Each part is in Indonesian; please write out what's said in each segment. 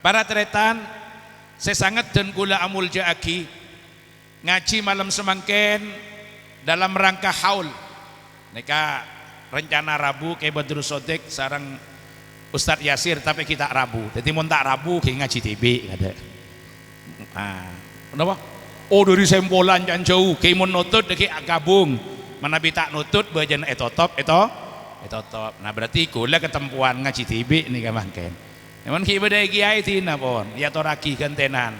Para tretan, sesangat dan kula amul jaaki ngaji malam semangken dalam rangka haul. Neka rencana Rabu ke Badrus Sodik sarang Ustadz Yasir tapi kita Rabu. Jadi mau tak Rabu ke ngaji TB ada. Kenapa? Oh dari sempolan jangan jauh. Ke mau nutut deki gabung. Mana bita nutut bajan etotop. Nah berarti kula ketempuan ngaji TB nih kamangken. Namun kita berdaya kiai tina pon, ya toraki kentenan.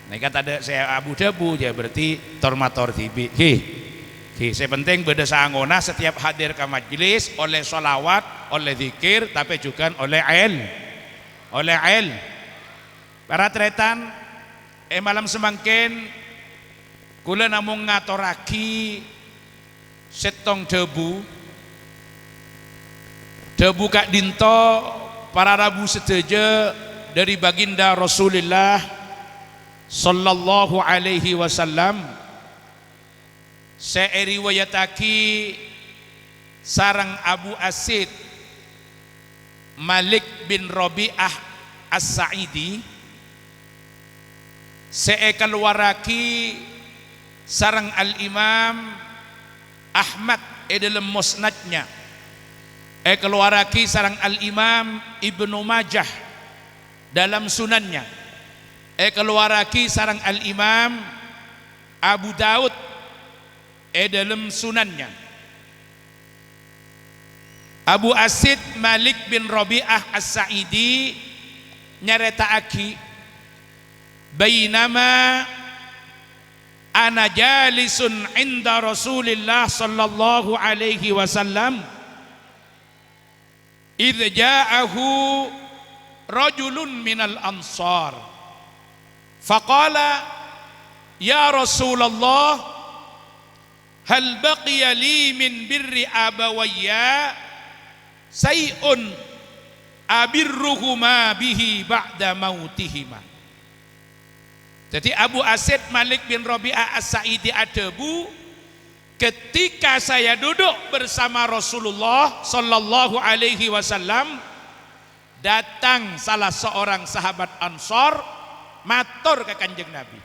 Neka ada saya Abu Dhabu ya berarti tormator tibi. Saya penting beda sangona setiap hadir ke majelis oleh solawat, oleh zikir, tapi juga oleh il. Para tretan, malam semangkin, kula namung ngatoraki setong debu kak dinto. Para Rabu seteja dari baginda Rasulullah sallallahu alaihi wasallam riwayataki sarang Abu Asid Malik bin Rabi'ah As-Sa'idi keluaraki sarang Al-Imam Ahmad dalam musnadnya keluaraki sarang Al-Imam Ibnu Majah dalam sunannya keluaraki sarang Al-Imam Abu Daud dalam sunannya. Abu Asid Malik bin Rabi'ah As-Sa'idi nyaritaaki bainama ana jalisun inda Rasulillah sallallahu alaihi wasallam idh ja'ahu rajulun minal ansar faqala ya Rasulullah hal baqiya li min birri abawayya say'un abirruhuma bihi ba'da mautihima. Jadi Abu Asid Malik bin Rabi'ah As-Sa'idi Adebu ketika saya duduk bersama Rasulullah sallallahu alaihi wasallam datang salah seorang sahabat Ansor matur ke Kanjeng Nabi,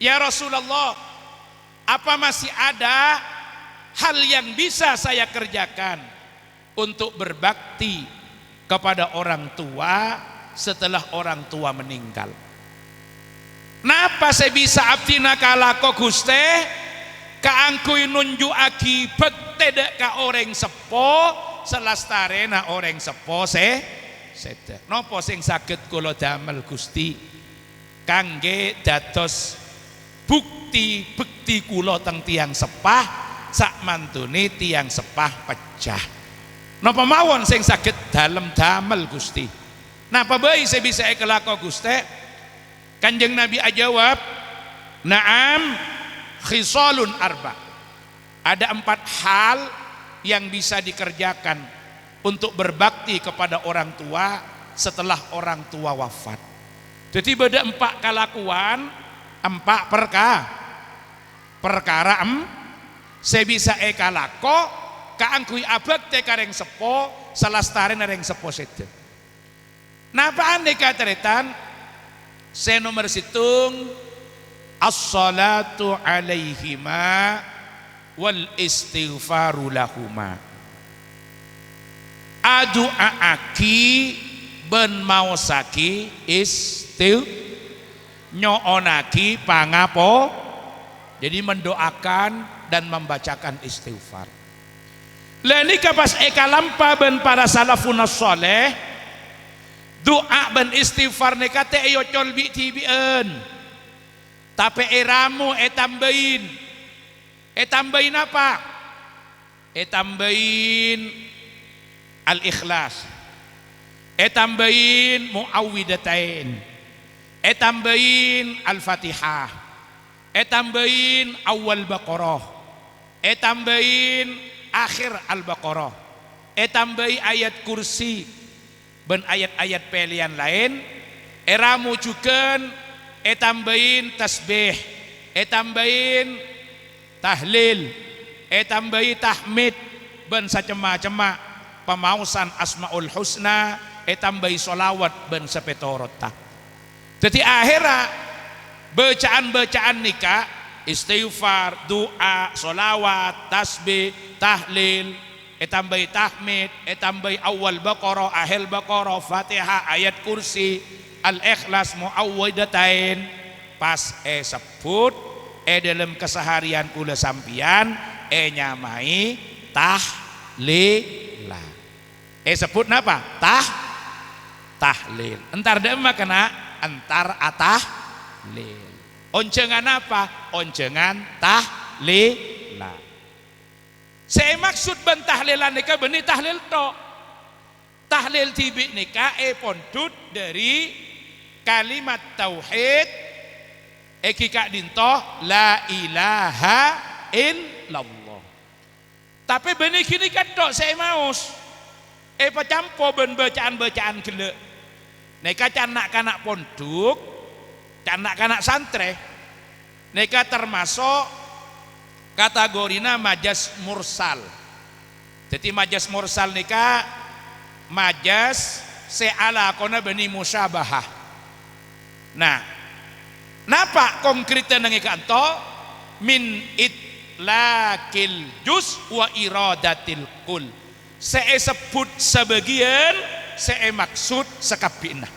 ya Rasulullah, apa masih ada hal yang bisa saya kerjakan untuk berbakti kepada orang tua setelah orang tua meninggal? Napa saya bisa abdina kalako Guste kaangkui nunjuaki betedek ka orang sepo selastarena orang sepo sedek nopo sing saged kula damel Gusti kangge dados bukti kula teng tiang sepah sak mantune tiang sepah pecah. Napa mawon sing saged dalem damel Gusti? Napa bae saya bisa kelako Gusti? Kanjeng Nabi ajawab, na'am khisalun arba. Ada 4 hal yang bisa dikerjakan untuk berbakti kepada orang tua setelah orang tua wafat. Jadi beda 4 kalakuan, 4 perkara saya bisa kalako kaangkui abad te kareng sepo salastare nareng sepo sede. Napa ane kateretan saya nomor situng as-salatu alaihima wal istighfaru lahuma. Adu'aaki ben maosaki nyoonaki pangapo. Jadi mendoakan dan membacakan istighfar. Leni kapas ekalampa ben para salafun soleh doa ben istighfar nekate ayo colbi tibien. Tapi eramu tambahin apa? Tambahin al-ikhlas. Tambahin muawwidatain. Tambahin al-fatihah. Tambahin awal baqarah. Tambahin akhir al-baqarah. Tambahin ayat kursi ben ayat-ayat pilihan lain. Eramu juga tambahin tasbih, tambahin tahlil, tambahin tahmid ben sacema-cema pemausan asmaul husna, tambahi solawat ben sepetorota. Jadi akhirnya bacaan-bacaan nikah istighfar, doa, solawat, tasbih, tahlil, tambahi tahmid, tambahi awal Baqarah, akhir Baqarah, Fatihah, ayat kursi, al-ikhlas, muawwidhatain, pas sebut dalam keseharian kula sampian nyamai tahlilah. Sebut napa? Tahlil. Entar demak kena entar tahlil. Oncengan apa? Oncengan tahlilah. Saya maksud ben tahlilan nikah benih tahlil to. Tahlil tibi nikah pondut dari kalimat tauhid kika dinto la ilaha illallah. Tapi benih kini kan tok saya maus pecampo ben bacaan-bacaan gele. Neka canak-kanak ponduk, canak-kanak santre, neka termasuk kategorina majas mursal. Jadi majas mursal neka majas seala kona beni musyabahah. Nah, napa konkretnya nengi kanto min itlaqil juz wa iradatil kul. Saya sebut sebagian, saya maksud sekabina.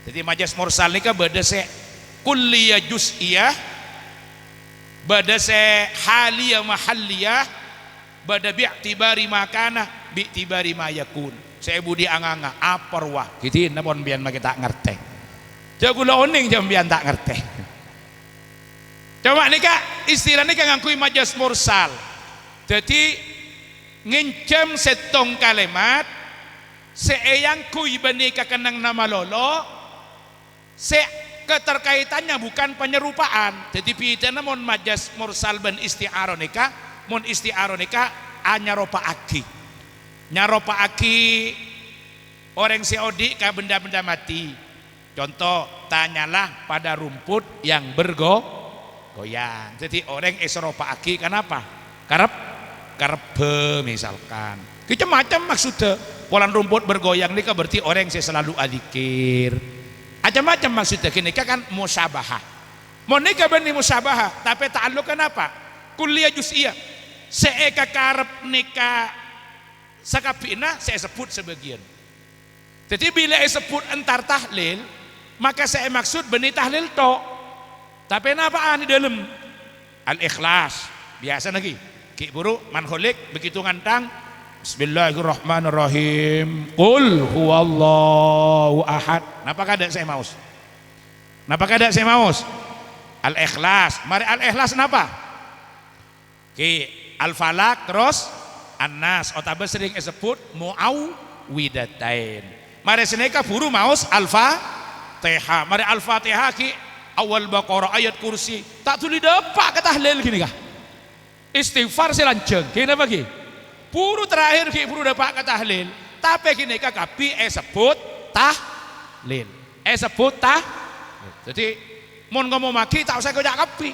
Jadi majas mursal nika beda se kulliyah juz'iyah, beda se haliyah mahalliyah, beda bi'tibari makana bi'tibari ma yakun. Saya budi anganga apar wah gitu napon bian maki tak ngerti. Jagula oning jam bian tak ngerti. Coba nika istilah nika ngangkui majas mursal. Jadi ngincam setong kalimat seeyang kui bani kakenang nama lolo se keterkaitannya bukan penyerupaan. Jadi pidana mon majas mursal ben isti'arah nikah mon isti'arah nikah nyaropa aki orang seodi ka benda-benda mati. Contoh, tanyalah pada rumput yang bergoyang. Jadi orang eseropa aki kenapa? Karep misalkan macam maksudnya polan rumput bergoyang ini berarti orang yang selalu adzikir macam-macam maksudnya kini kan musyabahah mau nikah benih musyabahah tapi ta'alluq kenapa kuliah juz'iyah seeka karep nikah sakapina saya sebut sebagian. Jadi bila saya sebut entar tahlil maka saya maksud benih tahlil to tapi napa di dalam al-ikhlas biasa lagi ki buru man khuliq begitu ngantang bismillahirrahmanirrahim qul huwallahu ahad. Napa kada saya maus? Napa kada saya maus? Al-ikhlas. Mari al-ikhlas napa? Ki al-falak terus an-nas otabe sering disebut muawwidhatain. Mari seneka buru maus al-fatihah. Mari al-fatihah ki awal Baqarah ayat kursi tak tuli depak ke tahlil gini kah? Istighfar selanjang kena bagi puru terakhir ki puru dapat kata tahlil tapi kini kapi sebut tahlil sebut jadi mon ngomong maki tak usah kejak kapi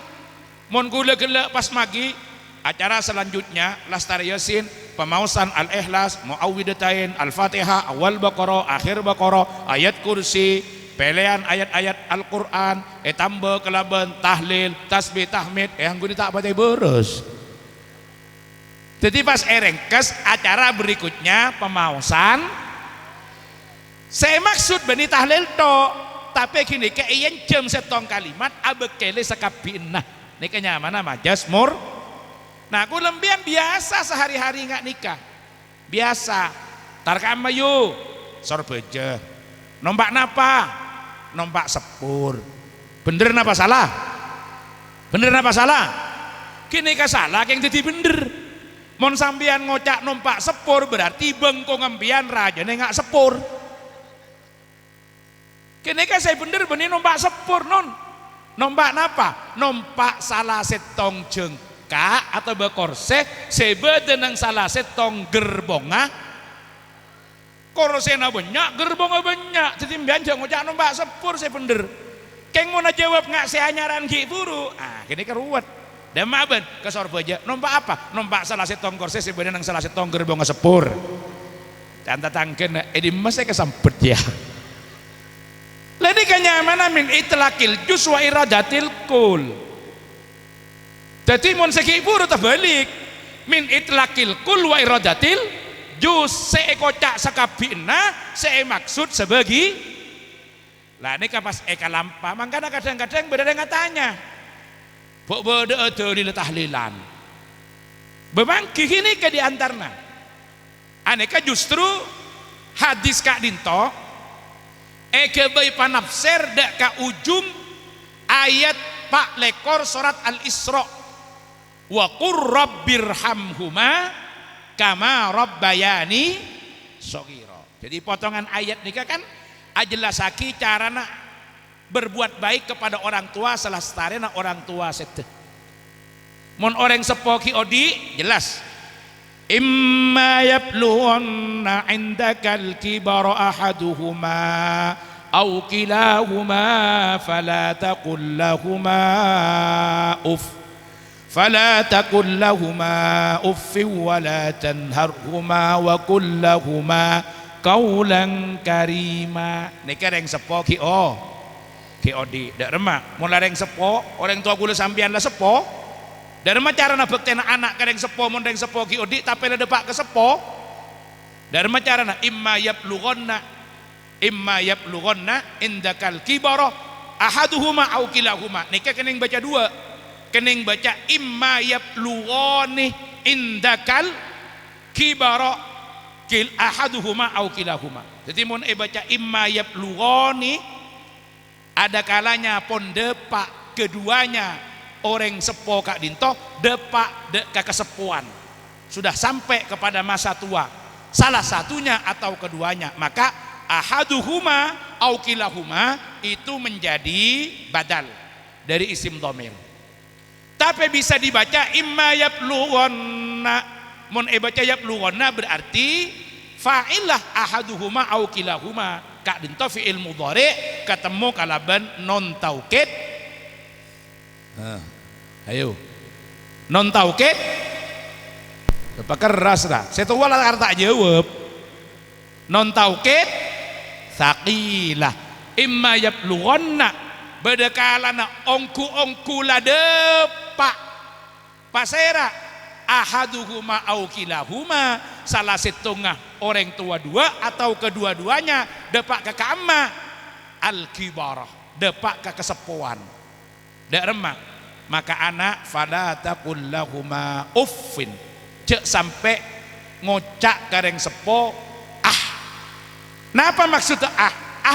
mon gula-gula pas magi acara selanjutnya Lastari Yasin pemausan al-ikhlas muawwidhatain al-fatihah awal Baqarah akhir Baqarah ayat kursi pelean ayat-ayat Al-Quran tambah kelaban tahlil tasbih tahmid yang gue tak baca beres. Jadi pas erengkes acara berikutnya pemausan saya maksud bani tahlil to tapi kini keian jam setong kalimat abekele sekabinah nikahnya mana majas mur. Nah aku lembian biasa sehari-hari nggak nikah biasa tarkam mayu sorbeje nombak napa nombak sepur bener napa salah kini salah yang jadi bener. Mon sambian ngocak numpak sepur berarti bengko ngembian raja nengak sepur. Kini kan saya bener benih numpak sepur non. Numpak napa? Numpak salah setong jengka atau bekorse sebe denang salah setong gerbonga. Korsena banyak gerbonga banyak. Jadi mbian jangan ngocak numpak sepur saya bener. Keng mau jawab nggak saya nyaran ki buru. Kini keruat. Dan maben ke Sorbaja, nompak apa? Nompak salah setong korse sebenarnya nang salah setong gerbong sepur. Canta tangken di masa kesempet ya. Lani kanyamana min itlaqil juz wa iradatil kul. Jadi mun segi buru terbalik min itlaqil kul wa iradatil juz seekocak sakabina maksud sebagi. Lah ini pas eka lampa makanya kadang-kadang beda dengan tanya. Bok beda di tahlilan. Bemangki ini ke diantarna. Aneka justru hadis Kak Dinto bayi panafsir dak ka ujung ayat pak lekor surat Al-Isra wa qur rabbirhamhuma kama rabbayani shaghira. Jadi potongan ayat nika kan ajelasaki carana berbuat baik kepada orang tua selestarena orang tua sedeh. Mun orang sepoki odi jelas imma yablughanna indakal kibara ahaduhuma aw kilahuma fala taqul lahuma uff wa la tanharhuma wa qul lahuma qawlan karima. Nika reng sepo ki odi dak remak mun lareng sepo orang tua kula sampean lah sepo. Dari macarana bektena anak kadang sepo mondeng sepo ki odi tapi ada depak ke sepo. Dari macarana imma yablughanna indakal kibara ahaduhuma aw kilahuma. Nika kening baca dua. Kening baca imma yablughani indakal kibara kil ahaduhuma aw kilahuma. Jadi mun baca imma yablughani ada kalanya pon depak keduanya. Orang sepo Kak Dinto depak kesepuan sudah sampai kepada masa tua salah satunya atau keduanya maka ahaduhuma au kilahuma itu menjadi badal dari isim dhamir. Tapi bisa dibaca imma yablughanna mun baca yablughanna berarti fa'ilah ahaduhuma au kilahuma. Kak Dinto fi'il mudhari ketemu kalaban non taukid. Ayo non taukid apa keras dah saya tahu lah tak jawab non taukid saqilah imma yablughanna bedekalana ongku ladepak pasera ahaduhuma au kilahuma salah setengah orang tua dua atau kedua-duanya depak ke kama al kibarah depak ke kesepuan dak remak maka anak fala taqul lahuma uffin cek sampai ngocak kareng sepo napa maksudnya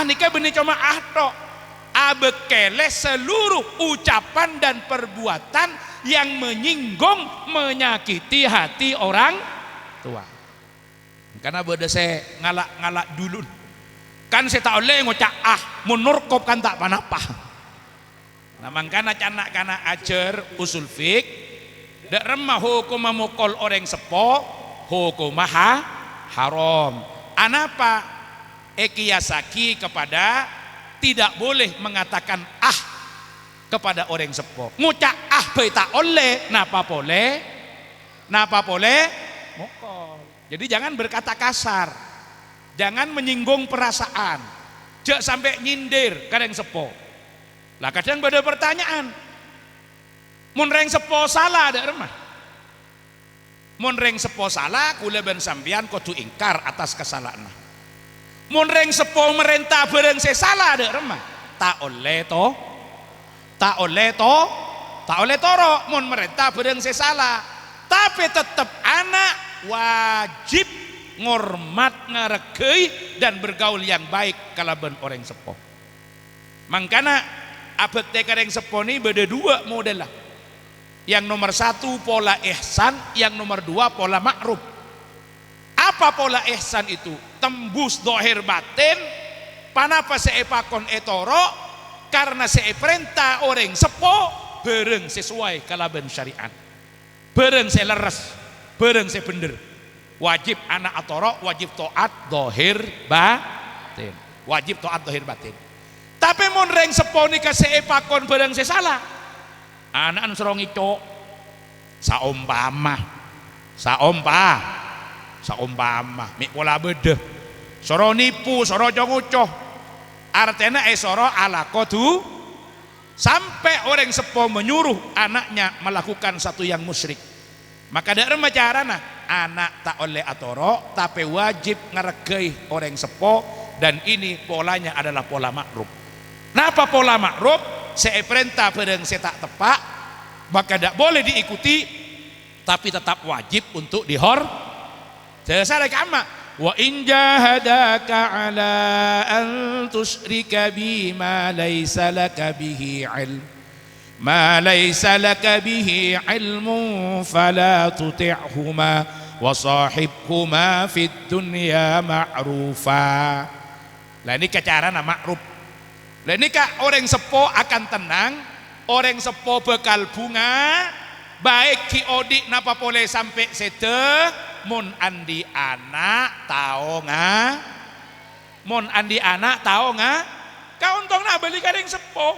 nika benih cuma tok bekele seluruh ucapan dan perbuatan yang menyinggung menyakiti hati orang tua karena beda saya ngalak dulu kan saya tak oleh ngocak menurkop kan tak panapa. Nah mangkana canak kana ajar usul fik dak remah hukum memukul orang sepo hukum haram. Anapa kiasaki kepada tidak boleh mengatakan kepada orang sepo. Ngucak bae tak oleh napa boleh mukul. Jadi jangan berkata kasar. Jangan menyinggung perasaan. Jak sampai nyindir kadang sepo. Lah kadang pada pertanyaan mun reng sepo salah ada remah mun reng sepo salah kula ben sampean kudu ingkar atas kesalahan mun reng sepo merentah bareng saya salah ada remah tak oleh toro mun merentah bareng saya salah tapi tetap anak wajib ngormat ngaregei dan bergaul yang baik kalaban orang sepo mangkana abad tekareng seponi beda dua model lah. Yang nomor satu pola ihsan, yang nomor dua pola ma'ruf. Apa pola ihsan itu? Tembus dohir batin, panapa seepakon etoro, karena seeperintah orang sepo, bereng sesuai kalaban syariat. Bereng seleres, bereng sebener. Wajib anak atoro, wajib to'at dohir batin. Wajib to'at dohir batin. Tapi mun reng seponi ka seepakon barang sesalah anak serong itu saumpama saumpama mik pola bedeh soro nipu soro jongucoh artinya soro ala kodu sampai orang sepo menyuruh anaknya melakukan satu yang musyrik maka dari carana anak tak oleh atoro tapi wajib ngeregai orang sepo dan ini polanya adalah pola makruf. Napa pola makruf? Saya perintah pedang saya tak tepak maka tidak boleh diikuti tapi tetap wajib untuk dihor. Saya kama wa in jahadaka ala an tusyrika bima laysa laka bihi ilm ma laysa laka bihi ilmun fala tuti'huma wa sahibhuma fid dunya ma'rufa. Lah ini carana makruf. Lah ini kak orang sepo akan tenang, orang sepo bekal bunga baik ki odik napa boleh sampai sede mun andi anak tau nga mun andi anak tau nga kau untung nak beli kadang sepo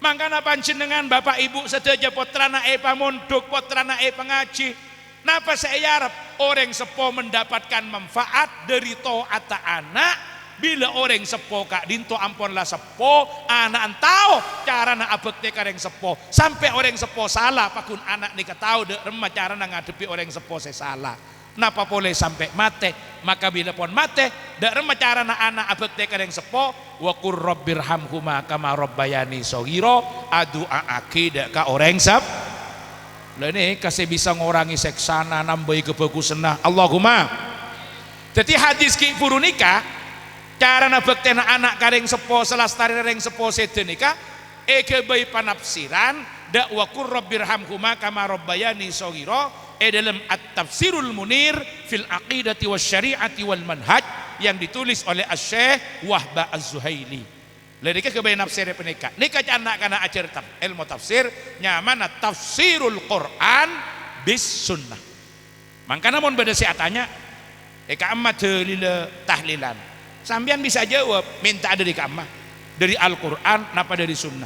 mangkana panjenengan bapak ibu sedaja potrana pamondok potrana pengaji napa saya harap orang sepo mendapatkan manfaat dari taat anak bila orang sepo kak dinto amponlah sepo anak tahu cara na abekte kareng sepo sampai orang sepo salah pakun anak nika tahu de remah cara na ngadepi orang sepo saya salah napa boleh sampai mate maka bila pon mate de remah cara na anak abekte kareng sepo wa qur rabbirhamhuma kama rabbayani shaghira adu akid ka orang sep lha ini kasih bisa ngorangi seksana nambahi kebagusan Allahumma. Jadi hadis ki puru nikah cara nabektena anak kareng sepo selastari reng sepo sedenika bayi panafsiran dak wa qur rabbirhamhuma kama rabbayani shaghira dalam at-tafsirul munir fil aqidati wasyari'ati wal manhaj yang ditulis oleh Asy-Syaikh Wahbah Az-Zuhaili. Lha kebayi nafsir penika nika anak kana ajar ilmu tafsir nyamana tafsirul Quran bis sunnah. Mangkana mun beda siatanya amat dalil tahlilan sambian bisa jawab minta dari kamah dari Al-Quran napa dari sunnah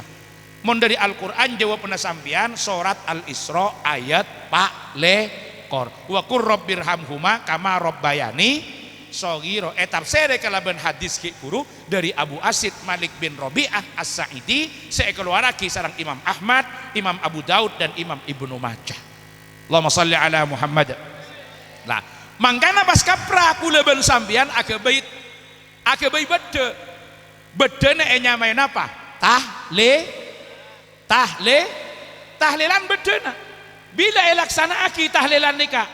mon dari Al-Quran jawab pernah sambian surat Al-Isra ayat pak lekor wa qur rabbirhamhuma kama rabbayani shaghira tafsir kalaban hadis ki guru dari Abu Asid Malik bin Rabi'ah As-Sa'idi saya keluaraki sareng Imam Ahmad Imam Abu Daud dan Imam Ibnu Majah. Allahumma shalli ala Muhammad. Lah mangkana pas kapra kula ben sambian agabai bedene nyamain apa? Tahlilan bedena. Bila elaksana aki tahlilan nikah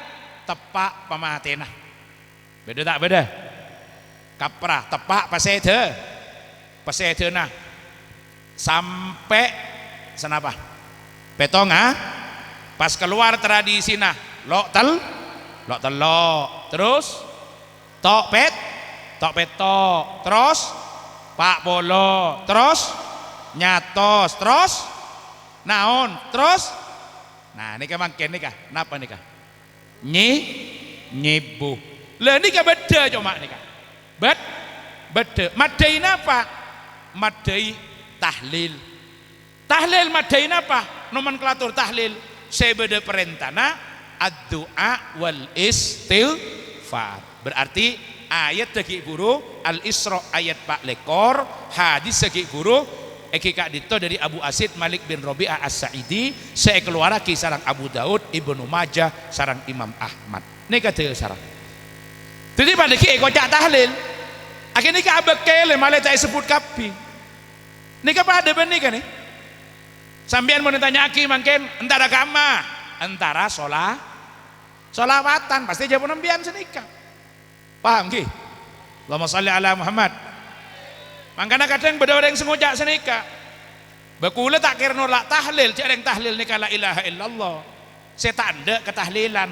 tepak pamatena. Beda tak beda? Kaprah tepak pasedena sampai senapa? Petonga pas keluar tradisi nah lok telok terus tok petok terus pak bolo terus nyatos terus naon terus nah nikah mangken nikah napa nikah nyibu lah nikah beda cuma nikah beda madai napa madai tahlil madai napa nomenklatur tahlil saya beda perintana ad-du'a wal istighfar berarti ayat segi guru Al-Isra ayat pak lekor hadis segi guru kak dito dari Abu Asid Malik bin Rabi'ah As-Sa'idi saya keluaraki sarang Abu Daud Ibnu Majah sarang Imam Ahmad ini kata sarang jadi pada ki kocak tahlil akhirnya ka abek kele malah tak sebut kapi ini pada benih kan nih sambian mau ditanya aki mungkin antara agama antara solawatan pasti jawab nembian senikah. Paham ki? Allahumma shalli ala Muhammad. Mangkana kadang beda orang sengojak senika. Bakula tak kira nolak tahlil, cak yang tahlil nika la ilaha illallah. Saya tak ada ketahlilan.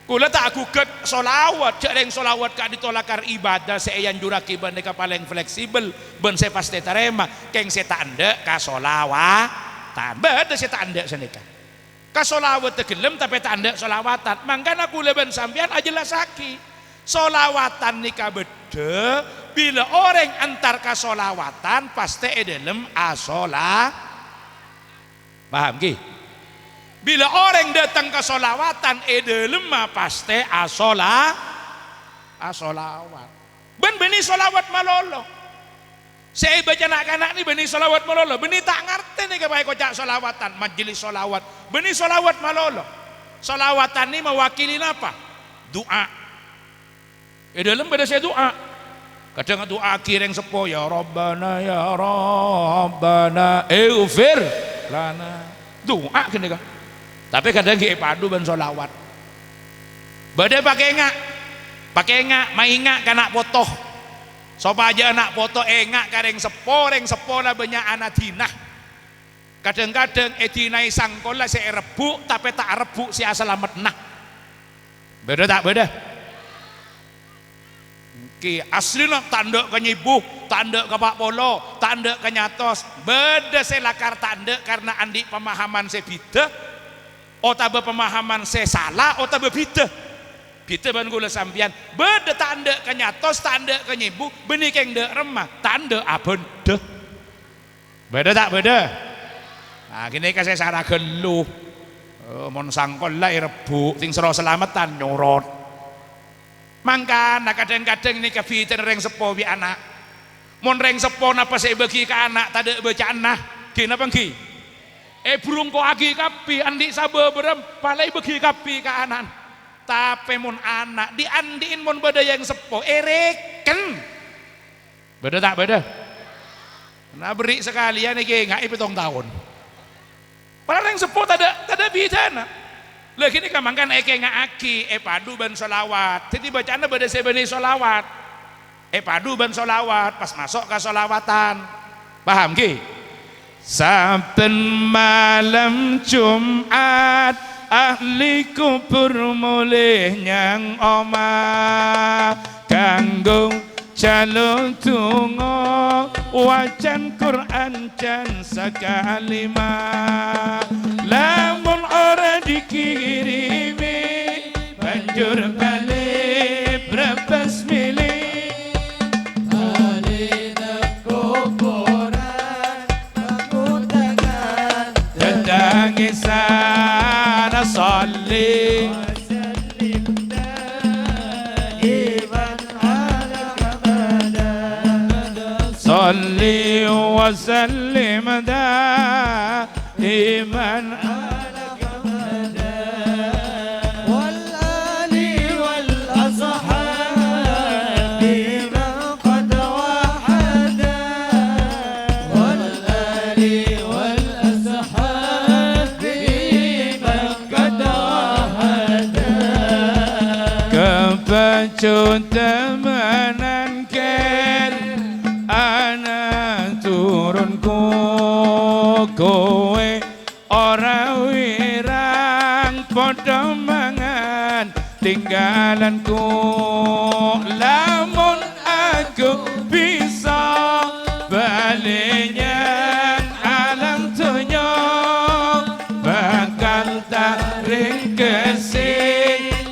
Kula tak gugat solawat, cak yang solawat kak ditolakar ibadah saya yang juraki ban nika paling fleksibel, ben saya pasti terima. Keng saya tak ada ka solawatan. Beda saya tak ada senika. Ka solawat tegelem tapi tak ada solawatan. Mangkana kula ben sampean ajelas saki. Solawatan nikah beda bila orang antar ka solawatan pasti dalam asola paham ki Bila orang datang ke solawatan edelem pasti asolawat. Ben beni solawat malolo. Saya baca anak-anak ni beni solawat malolo. Beni tak ngerti ni kepada kocak solawatan, majelis solawat. Beni solawat malolo. Solawatan ni mewakili apa? Doa. Edelem pada saya doa. Kadang doa akhir yang sepo ya Rabbana ighfir lana. Doa kene kan. Tapi kadang kita padu ban solawat. Bade pakai engak, maingak kanak potoh. Sopa aja anak foto engak kareng sepo lah banyak anak dinah. Kadang-kadang dinai sangkola saya rebuk tapi tak rebuk si asalamat nah. Beda tak beda? Ki asli nak tanduk ke nyibuh, tanduk ke Pak Polo, tanduk ke nyatos. Beda saya lakar tanduk karena andi pemahaman saya bida. Otabe pemahaman saya salah, otabe bida. Bida ban gula sampian. Beda tanduk ke nyatos, tanduk ke nyibuh, benih keng dek remah, tanduk abon deh. Beda tak beda? Nah gini kan saya sarah geluh. Mon sangkol lah rebuk, ting sero selamatan nyorot. Mangkana kadang-kadang ini kefitan reng sepo bi anak. Mon reng sepo napa saya bagi ke anak tade baca anak. Gina pengki. Burung ko agi kapi andi sabe berem palai bagi kapi ke anak. Tapi mon anak diandiin mon beda yang sepo ereken. Beda tak beda? Nah beri sekalian iki ngai 7 tahun. Padahal yang sepo tada bidana. Lah kini kamangkan eke ngaaki padu ban solawat. Jadi bacaan beda sebeni solawat. Padu ban solawat pas masuk ke solawatan. Paham ki? Saben malam Jumat ahli kubur mulih nyang omah kanggo jaluk donga wacan Quran jan sakalima lamun ora dikirimi banjur balik brebes milih alina kuburan aku tangan tedangisan salli صلي وسلم دائما على كمدا والآل والأصحاب من قد وحدا والآل والأصحاب من قد وحدا kepacut temenan ker ana turunku kowe ora wirang padha mangan tinggalanku lamun aku bisa balinya alam dunya bakal tak ringkesi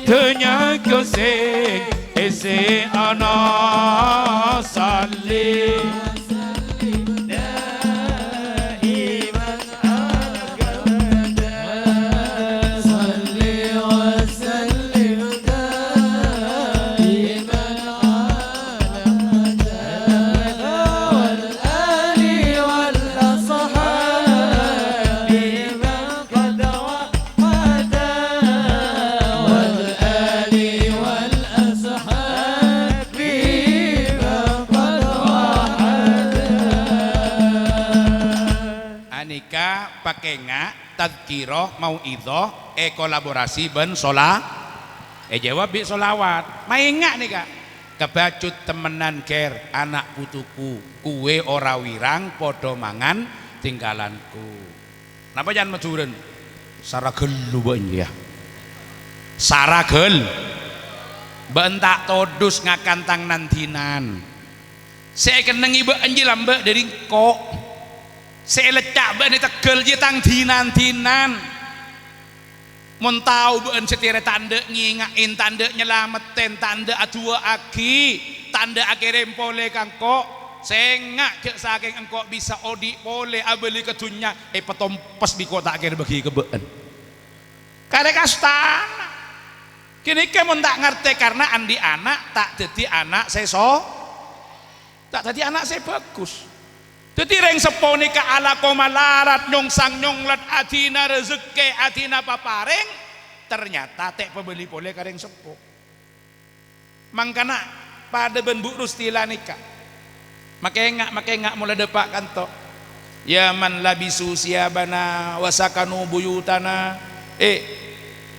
dunya kusing isi ana salli pakai ngak tadkiroh mau idoh kolaborasi ben jawab bi solawat main ngak nih kak kebacut temenan ker anak putuku kue ora wirang podo mangan tinggalanku napa jangan meduren saragel lu ya saragel bentak todus ngakantang nantinan saya kenengi be anjilam be dari kok saya lecak ben tegel je tang dinan-dinan mun tau ben setire tanda ngingain tanda nyelameten tanda adua aki tanda akhire pole kangko sengak ke saking engko bisa odi pole abeli kedunya petompes di kota akhir bagi kebeen karek astana kini kemun tak ngerti karena andi anak tak jadi anak seso tak jadi anak saya bagus jadi reng sepo nika ala komalarat nyong sang nyonglat adina rezeki adina papareng ternyata tek pembeli boleh kareng sepo mangkana pada benbuk rustila nika makanya mulai depak kanto ya man labisu siabana wasakanu buyutana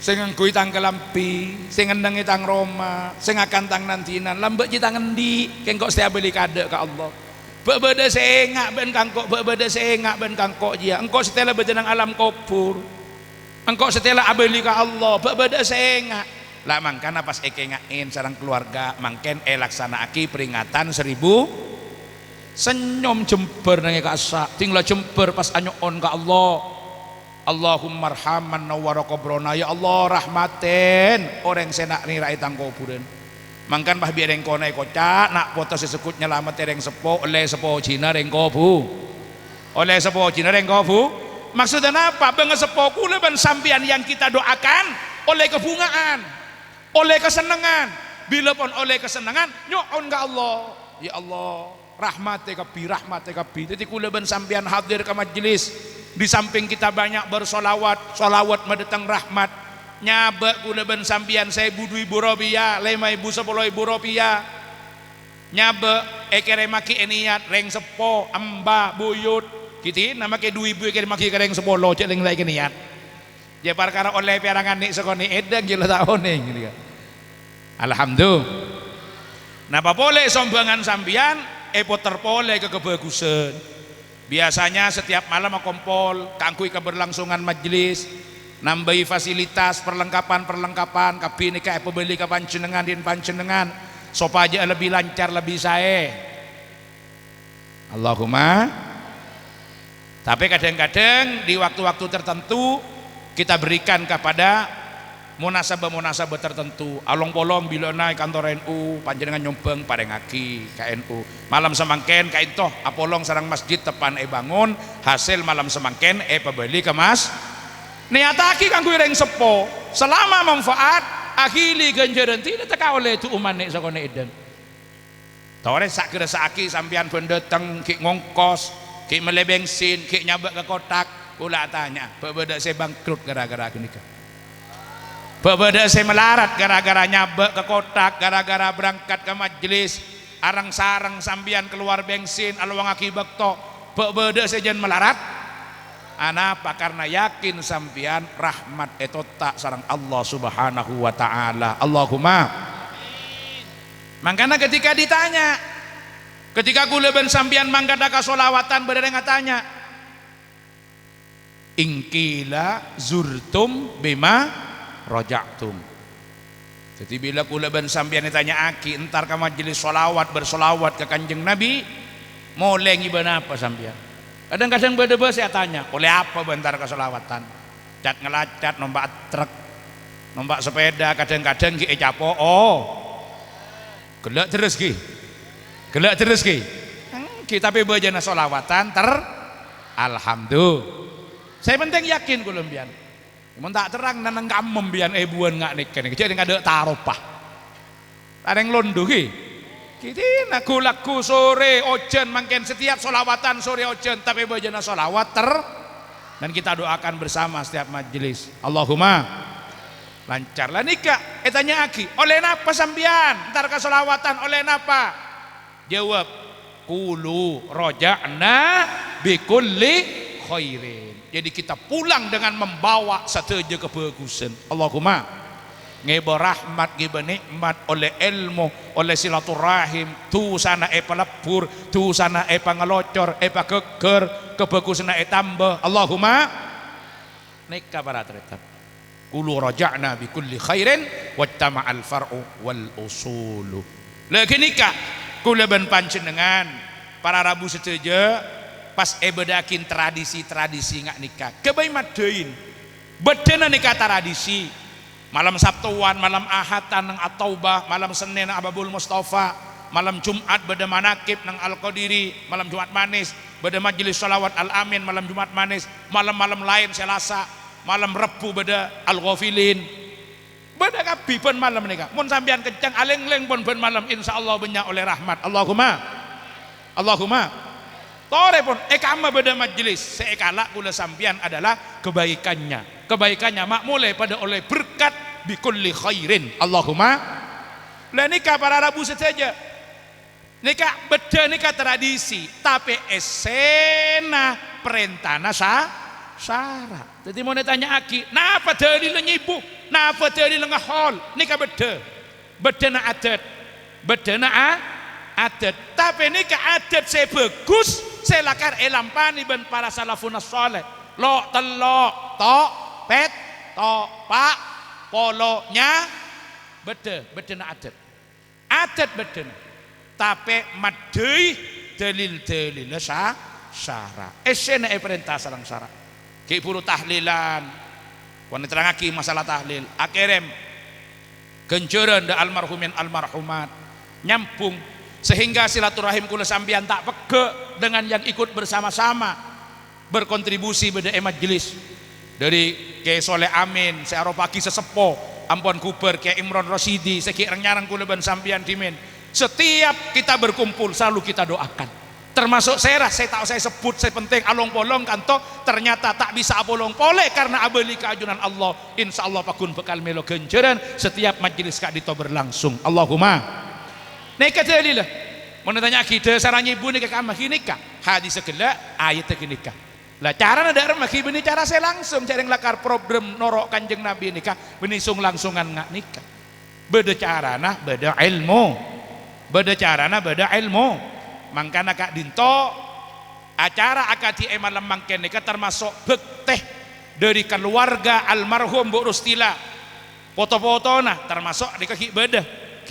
sing nganggo tang kelampi sing ngendeng tang Roma sing akan tang nantinan lambek ci tang endi kengkok setiap beli kade ka Allah bebede sengak ben kangkok bebede sengak ben kangkok dia engkau setelah bejenang alam kubur engkau setelah abeli ka Allah bebede sengak lah mangkana pas ngain sareng keluarga mangken laksana aki peringatan 1000 senyum jember nang kasa tinggal jember pas anyoon ka Allah Allahumma arhaman nawwara qabrona ya Allah rahmatin orang senak nirai tang kuburan mangkan bah biar engko naik kocak nak foto sesekut nyelamat reng sepo oleh sepo Cina reng kobu oleh sepo Cina reng kobu maksudnya apa bang sepo kula ban sampian yang kita doakan oleh kebungaan oleh kesenangan bila pun oleh kesenangan nyoon ka Allah ya Allah rahmate kabi jadi kula ban sampian hadir ke majelis di samping kita banyak bersolawat mendatang rahmat nyabek kula ben sampian 1.000 rupiah 5.000 10.000 rupiah nyabek ekere maki niat reng sepo amba buyut gitu nama ke 2.000 ekere maki reng sepolo cek ling lagi niat ya perkara oleh perangan nik sekoni edang jelo tahun gitu kan alhamdulillah napa boleh sombangan sampian poter pole ke kebagusan biasanya setiap malam kompol kangkui keberlangsungan majelis nambahi fasilitas perlengkapan kabin nika pembeli ke panjenengan din panjenengan supaya lebih lancar lebih sae Allahumma tapi kadang-kadang di waktu-waktu tertentu kita berikan kepada munasabah tertentu along polong bila naik kantor NU panjenengan nyombang parengaki ke NU malam semangken kain toh apolong sarang masjid tepan bangun hasil malam semangken pebeli ke mas niataki kanggo reng sepo selama manfaat akhili ganjaran tidak teka oleh itu umanek sakone edan tore sak gresaki sampean ben dateng ki ngongkos ki mele bensin ki nyabak ke kotak kula tanya bebeda saya bangkrut gara-gara gini kan bebeda saya melarat gara-gara nyabek ke kotak gara-gara berangkat ke majelis arang sarang sambian keluar bensin aluang akibat to bebeda saya jangan melarat anapa karena yakin sambian rahmat tak sarang Allah subhanahu wa ta'ala Allahumma makanya ketika ditanya ketika kula ben sambian mangkada ka solawatan beda ngatanya ingkila zurtum bima rojaktum jadi bila kula ben sampeyan ditanya aki entar ke majelis solawat bersolawat ke kanjeng Nabi mulai ngibana apa sampeyan kadang-kadang beda saya tanya oleh apa bentar ke solawatan cat ngelacat nombak truk nombak sepeda kadang-kadang ki capo gelak terus ki kita bejana solawatan alhamdulillah saya penting yakin kula mbiyan mun tak terang nanang kamem bian buan ngak niken jadi ngade taropah areng londo ki kiti lagu sore ojen mangken setiap solawatan sore ojen tapi bajana solawat dan kita doakan bersama setiap majelis Allahumma lancar lah nikah tanya aki oleh napa sambian ntar ke solawatan oleh napa jawab kulu roja'na bikulli khairin jadi kita pulang dengan membawa sateja kebagusan Allahumma ngeba rahmat ngeba nikmat oleh ilmu oleh silaturahim tu sana pelebur tu sana pangelocor pageger kebagusan tambah Allahumma nikah para tetap kulu raja'na bi kulli khairin wattama'al far'u wal usulu lagi nikah kula ben panjenengan para rabu seteja pas bedakin tradisi ngak nikah kebai madain bedena nikah tradisi malam Sabtuan malam Ahatan nang At-Taubah malam Senin nang Ababul Mustafa malam Jumat beda manakib nang Al-Qadiri malam Jumat manis beda majelis sholawat Al-Amin malam Jumat manis malam-malam lain Selasa malam Rebu beda Al-Ghafilin beda kabi pun malam nika mun sampean kencang aleng-leng pun ben malam insyaallah banyak oleh rahmat Allahumma tore pun ekama beda majelis seekala kula sampean adalah kebaikannya mak mulai pada oleh berkat bikulli khairin Allahumma lah nikah para Rabu saja nikah beda nikah tradisi tapi esena perintahna syarat jadi mau ditanya aki napa dalil nyibu napa dalil ngahol nikah beda na adat tapi nikah adat saya bagus saya lakar elampani ben para salafun saleh lo telok tok pet tok pak polonya beda na adat beda tapi madai dalil syara esena perintah salang syara ki puru tahlilan wan terangaki masalah tahlil akhirem genjeureun da almarhumin almarhumat nyampung sehingga silaturahim kula sampean tak pege dengan yang ikut bersama-sama berkontribusi beda majelis dari Kiai Soleh Amin searopaki sesepo ampun kuber Kiai Imron Rosidi seki nyarang kula ben sampean dimen setiap kita berkumpul selalu kita doakan termasuk saya tahu saya sebut saya penting along polong kanto ternyata tak bisa abolong pole karena abeli keajunan Allah insyaallah pakun bekal melo genjeureun setiap majelis kak dito berlangsung Allahumma nikah dalilah mun tanya kita saranya ibu nikah kamah nikah hadis segala ayat nikah lah cara ada remah ini cara saya langsung cara lakar problem norok kanjeng Nabi nikah benisung langsungan ngak nikah beda carana beda ilmu mangkana kak dinto acara akadi malam mangken nikah termasuk bekteh dari keluarga almarhum Bu Rustila foto-fotona termasuk nikah ki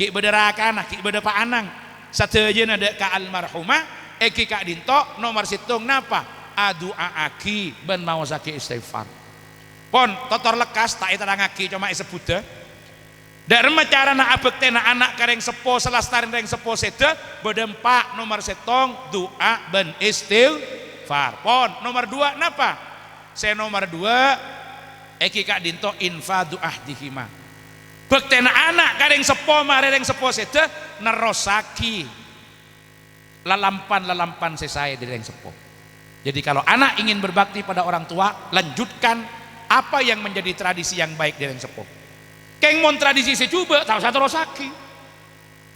beda rakana ki beda Pak Anang satejeuna ada ka almarhumah eki kak dinto nomor situng napa adua aki ben mau saki istighfar pon totor lekas tak terangaki cuma sebut darma cara na abekte na anak kareng sepo selastarin reng sepo seda bedempak nomor setong doa ben istighfar pon nomor dua napa saya nomor dua eki kak dinto infadu ahdihima bekte na anak kareng sepo mareng sepo seda nerosaki lalampan sesaya di reng sepo jadi kalau anak ingin berbakti pada orang tua lanjutkan apa yang menjadi tradisi yang baik di reng sepo keng mon tradisi secoba tahu satu rosaki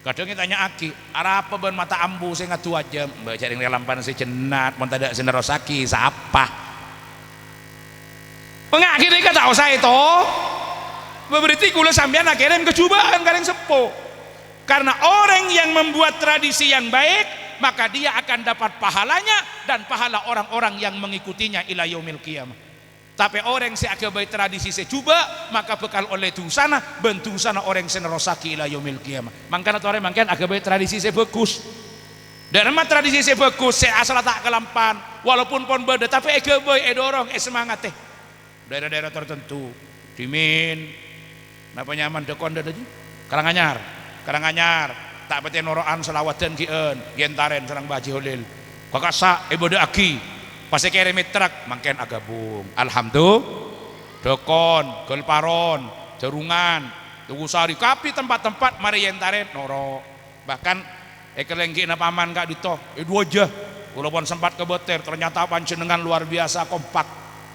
kadang tanya aki arah apa ben mata ambu saya ngatu aja mbak cari lampan saya cenat mon tidak sena rosaki siapa pengakir ini tahu saya itu berarti kula sampean akhirnya kecubaan kareng sepo karena orang yang membuat tradisi yang baik maka dia akan dapat pahalanya dan pahala orang-orang yang mengikutinya ila yaumil qiyamah tapi orang si akabai tradisi secuba maka bekal oleh tusana bentuk sana orang senerosaki ila yaumil qiyamah mangkana orang mangkan akabai tradisi se bagus dan mah tradisi se bagus se asal tak kelampan walaupun pon beda tapi akabai dorong semangat teh daerah-daerah tertentu dimin napa nyaman dekon tadi Karanganyar tak pete noroan selawatan kieun gentaren sareng Baji Holil kakasa ibadah aki pas keremit truk mangken agabung alhamdulillah dokon gelparon jerungan tugusari kapi tempat-tempat mari yentaren noro bahkan ekelenggi na paman kak dito dua aja walaupun sempat kebeter ternyata panjenengan luar biasa kompak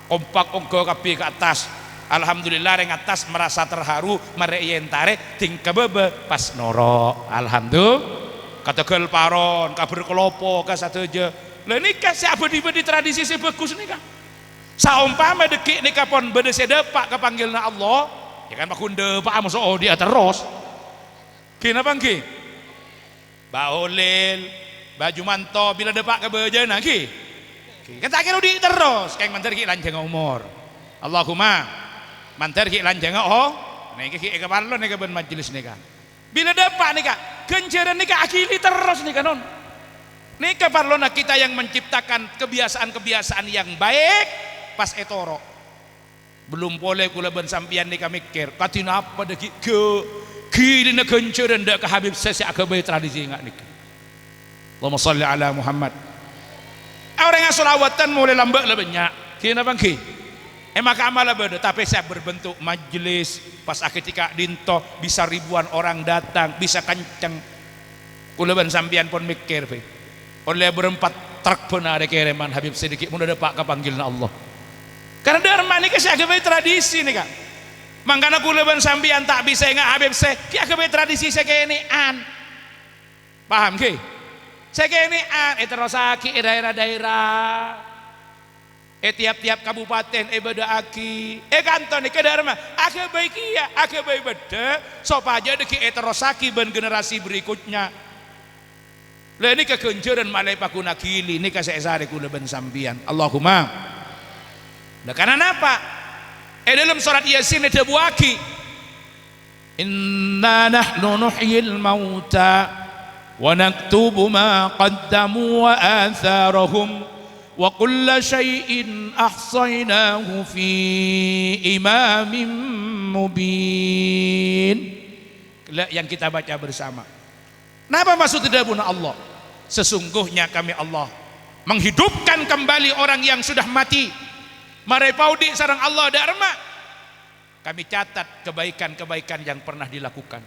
ongko kapi ke atas alhamdulillah reng atas merasa terharu mari yentare ting kebebe pas noro alhamdulillah kata gelparon kabar kelopo ka satu aja lah nikah si abadi-abadi tradisi si bagus nikah saumpama dekik nikah pon beda sedepak kepanggilna Allah ya kan pakun depak masa oh dia terus kenapa nggih baolil baju manto bila depak ke bejana nggih kan tak kira di terus kayak mantar ki lanjang umur Allahumma mantar ki lanjang oh niki ki kepala nikah ben majelis nikah bila depak nikah genjeren nikah akili terus nikah non nikah parlona kita yang menciptakan kebiasaan-kebiasaan yang baik pas etoro belum boleh kula ben sampian nikah mikir katina apa deki kiri na genjeureun da ka Habib sesi akabai tradisi ngak nikah Allahumma shalli ala Muhammad orang yang selawatan mulai lambat lah banyak kina bangki maka amalah beda, tapi saya berbentuk majelis pas ketika dinto bisa ribuan orang datang, bisa kenceng. Kulaban sambian pun mikir oleh berempat truk pun ada kiriman Habib sedikit mudah dapat kepanggilna Allah. Karena dharma ini saya kebai tradisi nih kak. Mangkana kulaban sambian tak bisa ingat Habib saya kebai tradisi saya keenian. Paham ke? Saya keenian terosaki daerah-daerah. Tiap-tiap kabupaten beda aki. Kanton ke dharma. Kebai kia, kebai beda. Sopaja deki terosaki ben generasi berikutnya. Lah ini kekenceran malai pakuna kili ini kasih sare kulaban sambian. Allahumma. Nah karena apa? Dalam surat Yasin ada buaki. Inna nahnu nuhyil mauta wa naktubu ma qaddamu wa atharahum wa kulla syai'in ahsaynahu fi imamin mubin. Yang kita baca bersama. Kenapa maksud tidak guna Allah? Sesungguhnya kami Allah menghidupkan kembali orang yang sudah mati. Marai paudi sarang Allah dharma. Kami catat kebaikan-kebaikan yang pernah dilakukan.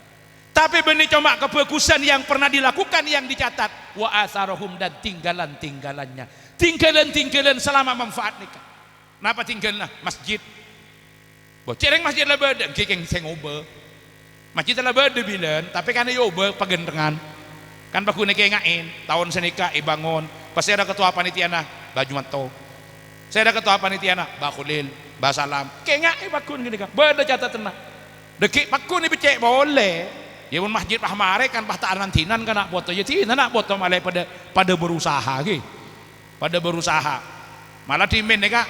Tapi benih cuma kebagusan yang pernah dilakukan yang dicatat. Wa atharohum dan tinggalan-tinggalannya. Tinggalan-tinggalan selama manfaat nikah. Kenapa tinggalan? Masjid. Cereng masjid lah beda. Kikeng sengobe. Masjid lah beda bilan. Tapi kan yobe pagendengan. Kan baku neke ngain. Tahun senika bangun. Pasti ada ketua panitia nah. Baju manto. Saya ada ketua panitia nak bakulil, basalam, kengak bakun gini kan, beda catatan nak, dekik bakun ni becek boleh, ya pun masjid pahmare kan pahtaan nantinan kan nak foto, jadi nak foto malah pada berusaha gitu, pada berusaha, malah timin ni kak,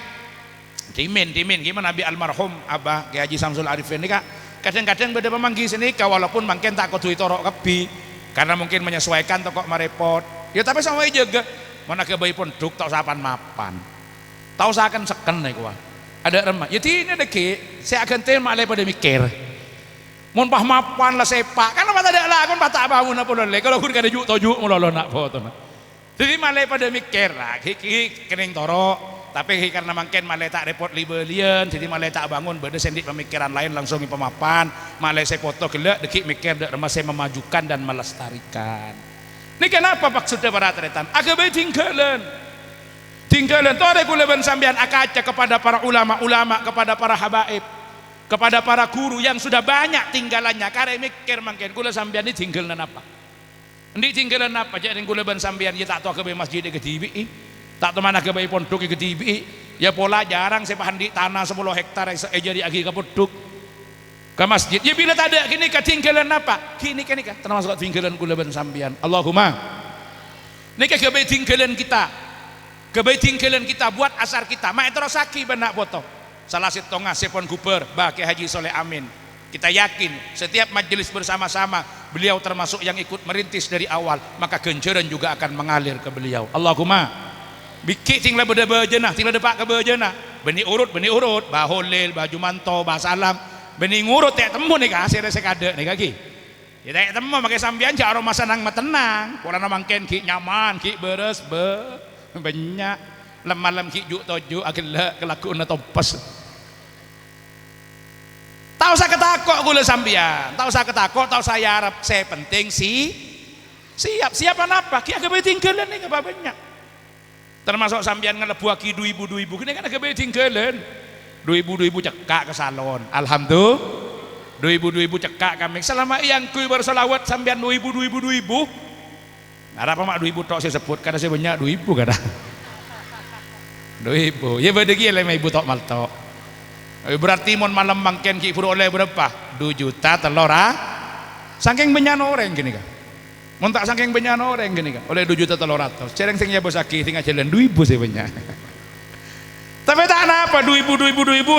timin, gimana Nabi almarhum Abah Kiai Haji Samsul Arifin ni kak, kadang-kadang beda pemanggil sini, walaupun mungkin tak kau torok kepi, karena mungkin menyesuaikan tokok marepot, ya tapi sama juga, mana kebayi pun duk tak sapan mapan. Tahu saya akan seken nih gua. Ada remah. Jadi ini deki, saya akan tema pada mikir. Mun pah mapan lah sepak. Kan apa tak ada lah, kan tak bangun apa boleh. Kalau kun kada juk tojuk mulolo nak foto. Jadi malai pada mikir lah. Hiki kening toro. Tapi karena mungkin malai tak repot libelian. Jadi malai tak bangun. Beda sendik pemikiran lain langsung di pemapan. Malai saya foto kelak. Deki mikir dak remah saya memajukan dan melestarikan. Ini kenapa maksudnya para tretan? Agak tinggalan. Tinggalan tore kulaban sambian akaca kepada para ulama-ulama, kepada para habaib, kepada para guru yang sudah banyak tinggalannya. Karena mikir mungkin kula sambian ini tinggalan apa? Ini tinggalan apa? Jadi kulaban sambian ya tak tahu ke masjid ke TV, tak tahu mana ke pondok ke TV. Ya pola jarang saya pahan di tanah 10 hektar jadi agi ke pondok ke masjid. Ya bila tak ada kini ketinggalan apa? Kini termasuk tinggalan kulaban sambian. Allahumma. Ini ketinggalan kita. Kebetinggalan kita buat asar kita maetrosaki benak foto salah sitonga sepon guber Kiai Haji Soleh Amin. Kita yakin setiap majelis bersama-sama beliau termasuk yang ikut merintis dari awal, maka genceran juga akan mengalir ke beliau. Allahumma bikik tinggal beda-beda tinggal depak ke bejana benih urut baholil baju manto basalam benih ngurut tak temu nih kasih sekade nih kaki ya tak temu pakai sambian jaro masa nang matenang pola namangken ki nyaman ki beres banyak lem-malam kijuk toju agak kelakuan atau pas tahu saya ketakok gula sambian tahu saya ketakok tahu saya harap saya penting siap apa ki agak tinggalan nih apa banyak termasuk sambian ngelebu aki 2000 ini kan agak tinggalan 2000 cekak ke salon alhamdulillah 2000 cekak kami selama yang kui bersolawat sambian 2000 ada apa mak 2000 tok saya sebut karena saya banyak 2000 kada 2000 ya beda gila lima ibu tok malto berarti mon malam mangken ki pura oleh berapa 2 juta telur saking banyak orang gini kan mon tak saking banyak orang gini kan oleh 2 juta telur ratus cereng sing ya bosaki tinggal jalan 2000 saya banyak tapi tak apa 2000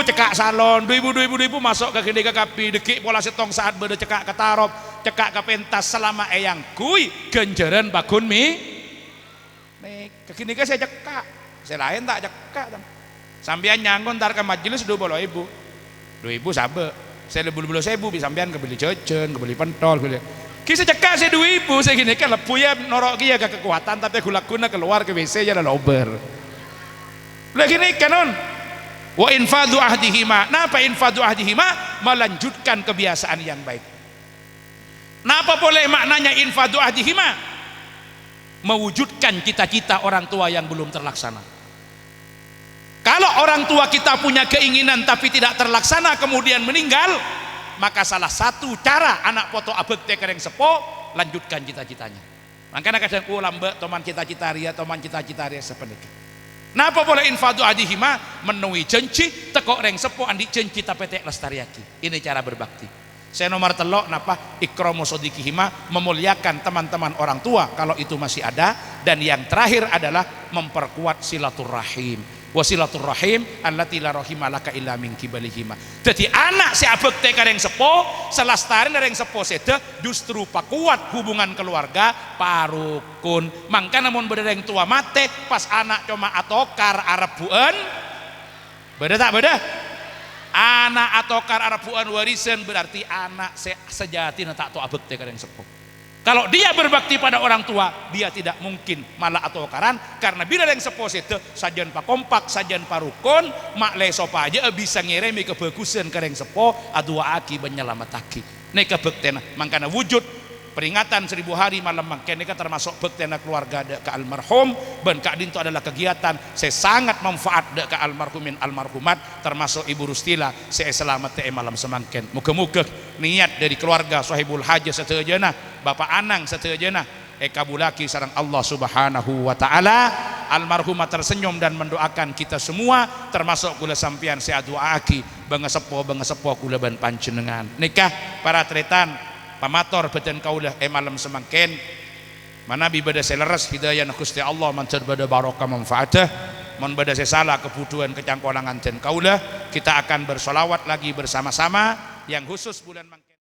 cekak salon 2000 masuk ke gede ke kapi dekik pola setong saat beda cekak ke tarop cekak ke pentas selama eyang kui genjeran bakun mi nih kekini ke saya cekak saya lain tak cekak sambian nyangkun ntar ke majelis 20.000 sabe saya lebih sebu bisa sambian kebeli cecen kebeli pentol kebeli kisah cekak saya 2000 saya gini kan lepu ya norok kia ke kekuatan tapi gula kuna keluar ke WC ya ada lober lagi nih kanon Wa infadhu ahdihima. Napa infadhu ahdihima? Melanjutkan kebiasaan yang baik. Napa boleh maknanya infadhu ahdihima? Mewujudkan cita-cita orang tua yang belum terlaksana. Kalau orang tua kita punya keinginan tapi tidak terlaksana kemudian meninggal, maka salah satu cara anak poto abek tekereng sepo lanjutkan cita-citanya. Makanya kadang lambe teman cita-cita ria sepenik. Napa boleh infadu adihima? Menuhi janji teko reng sepo andi janji tapetek lestariaki. Ini cara berbakti. Saya nomor telok napa ikromo sodikihima, memuliakan teman-teman orang tua kalau itu masih ada. Dan yang terakhir adalah memperkuat silaturahim. Wasilaturrahim allati la rahimalaka illa min kibalihima. Jadi anak si abek teka reng sepo selastarin reng sepo seda justru pakuat hubungan keluarga parukun. Mangka namun berdereng tua mate pas anak cuma atokar Arab buan beda tak beda? Anak atokar Arab buan warisan berarti anak sejati tak to abek teka reng sepo. Kalau dia berbakti pada orang tua, dia tidak mungkin malah atau karan, karena bila yang sepo itu sajian pak kompak, sajian parukun, mak lesopa aja bisa ngiremi kebagusan ke yang sepo, adua aki menyelamataki. Neka bektena, makanya wujud peringatan 1000 hari malam mangkene termasuk bektena keluarga ke almarhum, ben kak dinto adalah kegiatan saya sangat manfaat ke almarhumin almarhumat, termasuk Ibu Rustila, saya selamat te malam semangken. Muka-muka niat dari keluarga sahibul hajah setajana. Bapak Anang setajana kabulaki sareng Allah Subhanahu wa taala. Almarhumah tersenyum dan mendoakan kita semua termasuk kula sampean saya doaaki bangesepo kula ban panjenengan. Nikah para tretan pamator beten kaulah malam semangken manabi bada seleres hidayah Gusti Allah mancar bada barokah manfaatah mon bada salah kebutuhan kecangkolangan den kaulah kita akan bersolawat lagi bersama-sama yang khusus bulan mangken.